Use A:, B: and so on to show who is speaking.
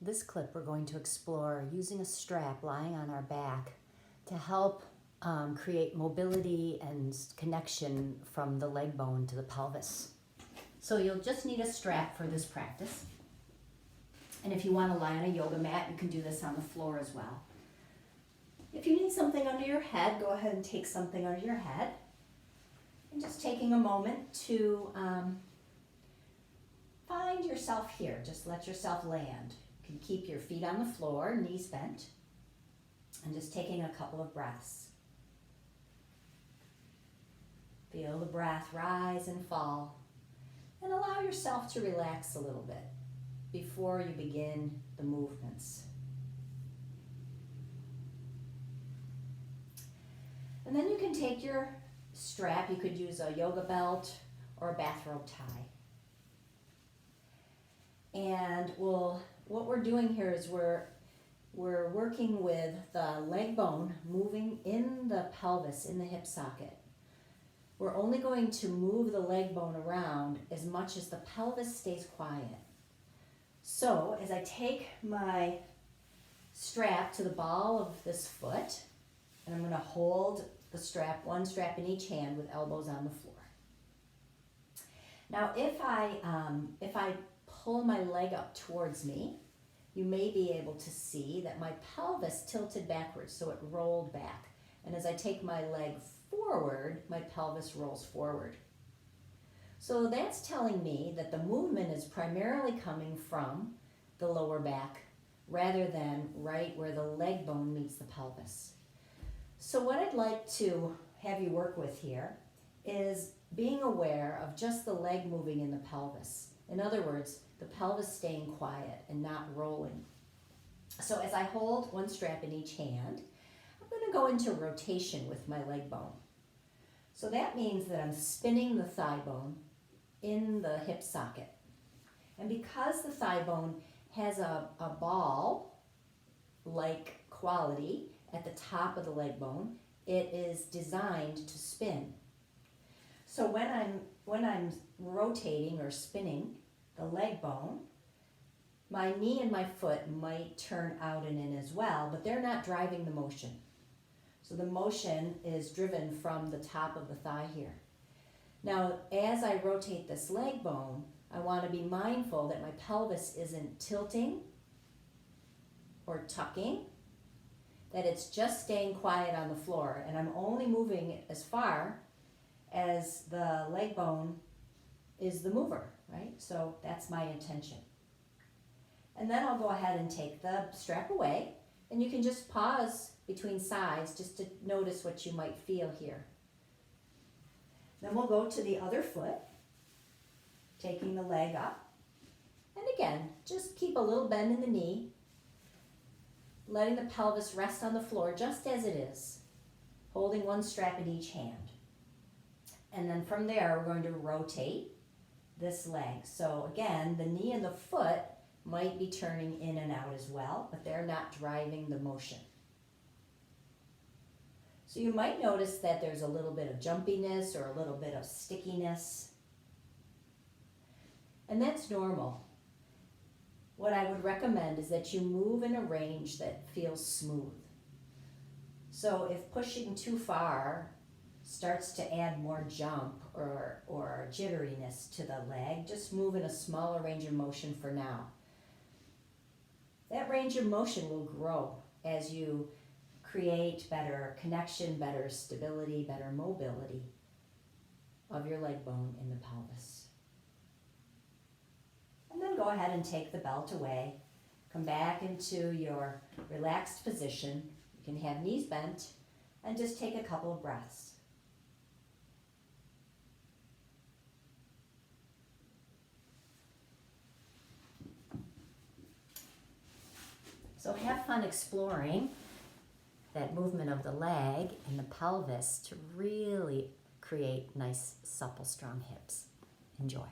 A: this clip we're going to explore using a strap lying on our back to help create mobility and connection from the leg bone to the pelvis. So you'll just need a strap for this practice. And if you want to lie on a yoga mat, you can do this on the floor as well. If you need something under your head, go ahead and take something under your head. And just taking a moment to find yourself here. Just let yourself land. You can keep your feet on the floor, knees bent, and just taking a couple of breaths. Feel the breath rise and fall, and allow yourself to relax a little bit before you begin the movements. And then you can take your strap. You could use a yoga belt or a bathrobe tie. And what we're doing here is we're working with the leg bone moving in the pelvis, in the hip socket. We're only going to move the leg bone around as much as the pelvis stays quiet. So as I take my strap to the ball of this foot, and I'm going to hold the strap, one strap in each hand with elbows on the floor. Now if I pull my leg up towards me, you may be able to see that my pelvis tilted backwards, so it rolled back. And as I take my leg forward, my pelvis rolls forward. So that's telling me that the movement is primarily coming from the lower back rather than right where the leg bone meets the pelvis. So what I'd like to have you work with here is being aware of just the leg moving in the pelvis. In other words, the pelvis staying quiet and not rolling. So as I hold one strap in each hand, I'm going to go into rotation with my leg bone. So that means that I'm spinning the thigh bone in the hip socket. And because the thigh bone has a ball-like quality at the top of the leg bone, it is designed to spin. So when I'm rotating or spinning the leg bone, my knee and my foot might turn out and in as well, but they're not driving the motion. So the motion is driven from the top of the thigh here. Now, as I rotate this leg bone, I want to be mindful that my pelvis isn't tilting or tucking, that it's just staying quiet on the floor, and I'm only moving it as far as the leg bone is the mover, right? So that's my intention. And then I'll go ahead and take the strap away, and you can just pause between sides just to notice what you might feel here. Then we'll go to the other foot, taking the leg up. And again, just keep a little bend in the knee, letting the pelvis rest on the floor just as it is, holding one strap in each hand. And then from there, we're going to rotate this leg. So again, the knee and the foot might be turning in and out as well, but they're not driving the motion. So you might notice that there's a little bit of jumpiness or a little bit of stickiness. And that's normal. What I would recommend is that you move in a range that feels smooth. So if pushing too far starts to add more jump or jitteriness to the leg, just move in a smaller range of motion for now. That range of motion will grow as you create better connection, better stability, better mobility of your leg bone in the pelvis. And then go ahead and take the belt away. Come back into your relaxed position. You can have knees bent and just take a couple of breaths. So have fun exploring that movement of the leg and the pelvis to really create nice, supple, strong hips. Enjoy.